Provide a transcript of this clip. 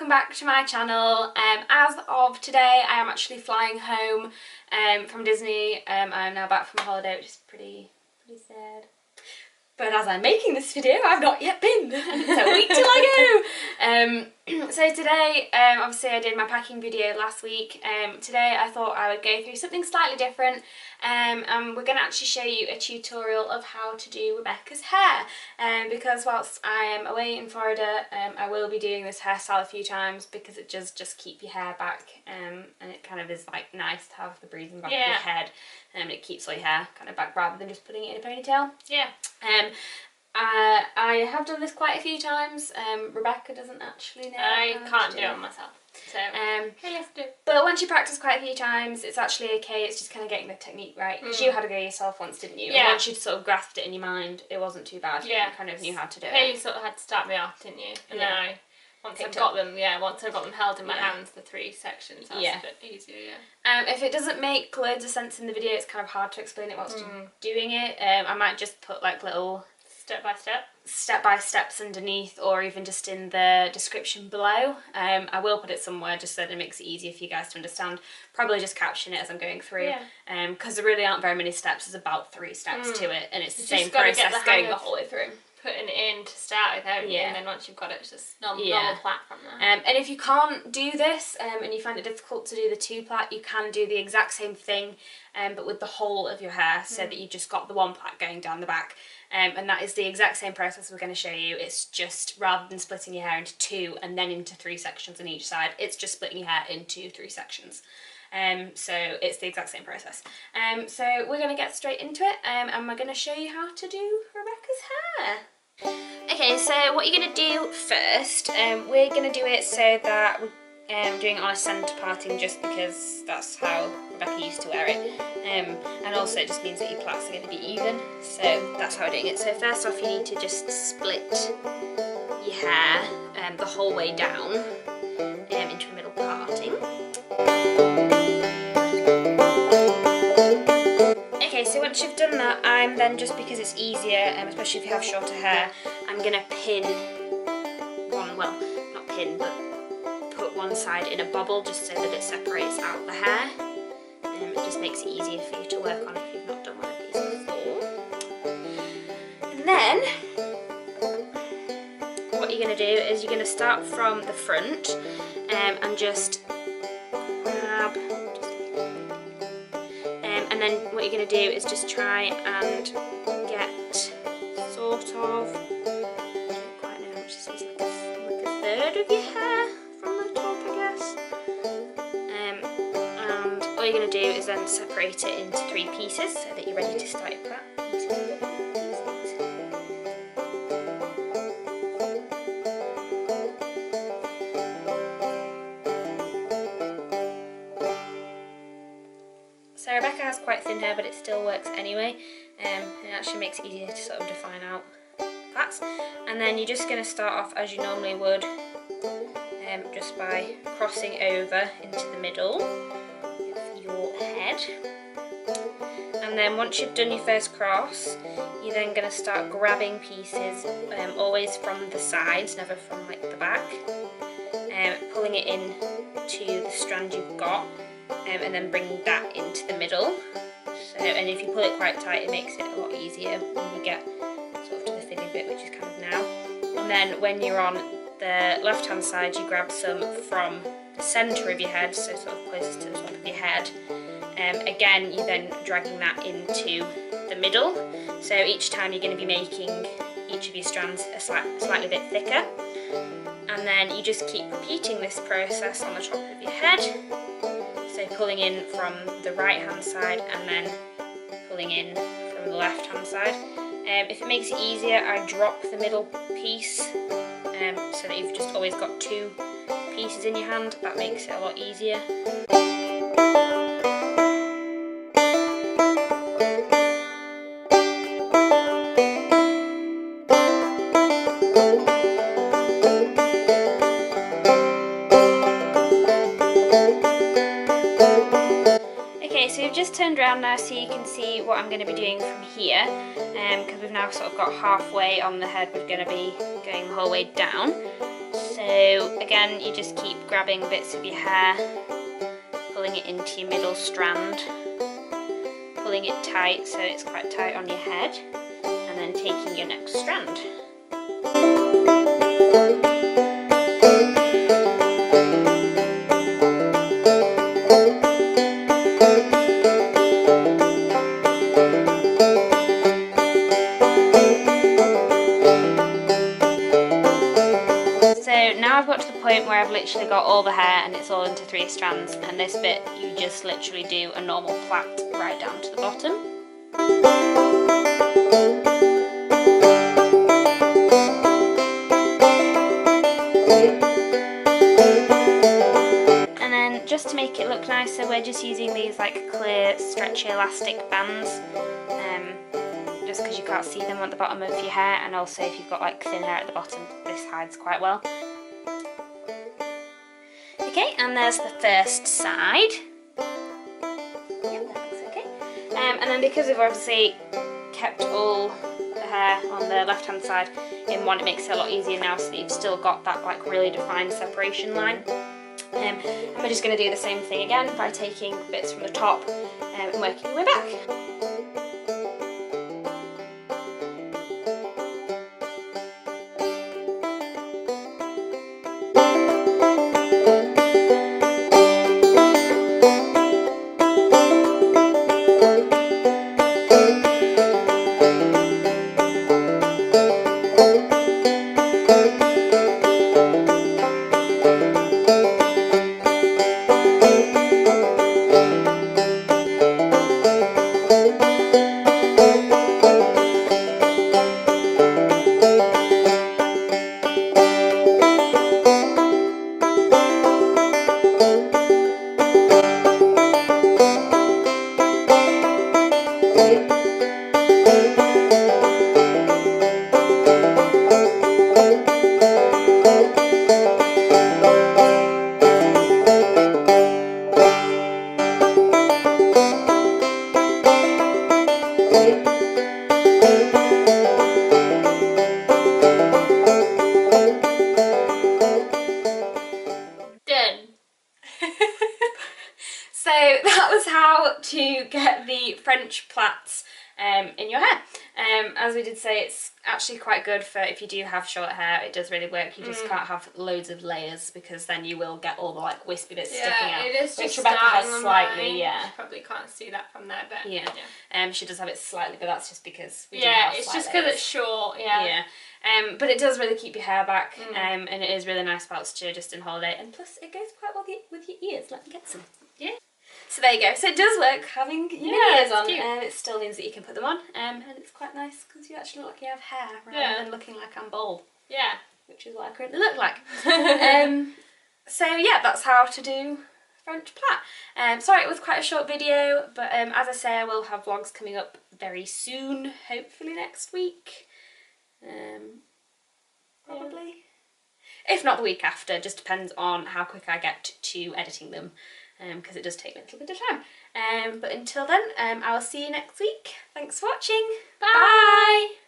welcome back to my channel. As of today I am actually flying home from Disney. I am now back from holiday, which is pretty sad. But as I'm making this video, I've not yet been. It's a week till I go. So today, obviously I did my packing video last week. Today I thought I would go through something slightly different. And we're going to actually show you a tutorial of how to do Rebecca's hair. Because whilst I am away in Florida, I will be doing this hairstyle a few times because it does just keep your hair back. And it kind of is like nice to have the breathing back of your head. And it keeps all your hair kind of back rather than just putting it in a ponytail. Yeah. I have done this quite a few times. Rebecca doesn't actually know. I can't do it on myself. So but once you practice quite a few times, it's actually okay. It's just kind of getting the technique right. Because you had to go yourself once, didn't you? Yeah. And once you'd sort of grasped it in your mind, it wasn't too bad. Yeah. You kind of knew how to do it. Yeah, you sort of had to start me off, didn't you? And then once I got them held in my hands, the 3 sections, that's a bit easier, If it doesn't make loads of sense in the video, it's kind of hard to explain it whilst you're doing it. I might just put like little step-by-steps underneath, or even just in the description below. I will put it somewhere just so that it makes it easier for you guys to understand. Probably just caption it as I'm going through, because there really aren't very many steps. There's about 3 steps to it, and it's the same process going the whole way through. Putting it in to start with, haven't you? And then once you've got it, it's just normal plait from there. And if you can't do this, and you find it difficult to do the 2 plait, you can do the exact same thing, but with the whole of your hair, so that you've just got the 1 plait going down the back. And that is the exact same process we're going to show you. It's just, rather than splitting your hair into 2 and then into 3 sections on each side, it's just splitting your hair into 3 sections. So it's the exact same process. So we're going to get straight into it, and we're going to show you how to do Rebecca's hair. Okay, so what you're going to do first, we're going to do it so that we're doing it on a centre parting, just because that's how Rebecca used to wear it, and also it just means that your plaits are going to be even, so that's how we're doing it. So first off, you need to just split your hair the whole way down into a middle parting. Okay, so once you've done that, I'm then, just because it's easier, especially if you have shorter hair, I'm going to pin one, well, not pin, but put one side in a bobble just so that it separates out the hair. It just makes it easier for you to work on if you've not done one of these before. And then, what you're going to do is you're going to start from the front and just grab, and then what you're going to do is just try and get sort of, I don't quite know how much this is, like a third of your hair from the top, I guess. And all you're going to do is then separate it into 3 pieces so that you're ready to start your plait. So Rebecca has quite thin hair, but it still works anyway. It actually makes it easier to sort of define out plaits. And then you're just going to start off as you normally would, just by crossing over into the middle of your head. And then once you've done your first cross, you're then going to start grabbing pieces, always from the sides, never from like the back, pulling it in to the strand you've got. And then bring that into the middle. So, and if you pull it quite tight, it makes it a lot easier when you get sort of to the fitting bit, which is kind of now. And then when you're on the left hand side, you grab some from the centre of your head, so sort of closest to the top of your head. Again, you're then dragging that into the middle. So each time you're going to be making each of your strands a slightly bit thicker. And then you just keep repeating this process on the top of your head. So pulling in from the right hand side and then pulling in from the left hand side. If it makes it easier, I drop the middle piece so that you've just always got 2 pieces in your hand. That makes it a lot easier. Turned around now so you can see what I'm going to be doing from here, because we've now sort of got halfway on the head. We're going to be going the whole way down. So So again, you just keep grabbing bits of your hair, pulling it into your middle strand, pulling it tight so it's quite tight on your head, and then taking your next strand. So now I've got to the point where I've literally got all the hair and it's all into 3 strands, and this bit you just literally do a normal plait right down to the bottom. And then just to make it look nicer, we're just using these like clear stretchy elastic bands, just because you can't see them at the bottom of your hair, and also if you've got like thin hair at the bottom, this hides quite well. Okay, and there's the first side. Yep, that looks okay. And then because we've obviously kept all the hair on the left hand side in one, it makes it a lot easier now so that you've still got that like really defined separation line. And we're just going to do the same thing again by taking bits from the top and working your way back. So that was how to get the French plaits in your hair. As we did say, it's actually quite good for if you do have short hair. It does really work. You just can't have loads of layers because then you will get all the like wispy bits sticking out. It is just Rebecca has slightly, you probably can't see that from there, but yeah. She does have it slightly, but that's just because we it's just because it's short. But it does really keep your hair back, and it is really nice whilst you're just in holiday, and plus it goes quite well with your ears. Let me get some. Yeah. So there you go. So it does work having your ears on. It still means that you can put them on, and it's quite nice because you actually look like you have hair rather than looking like I'm bald. Yeah. Which is what I currently look like. So yeah, that's how to do French plait. Sorry it was quite a short video, but as I say, I will have vlogs coming up very soon, hopefully next week. Probably. If not the week after, just depends on how quick I get to editing them, because it does take me a little bit of time. But until then, I will see you next week. Thanks for watching. Bye!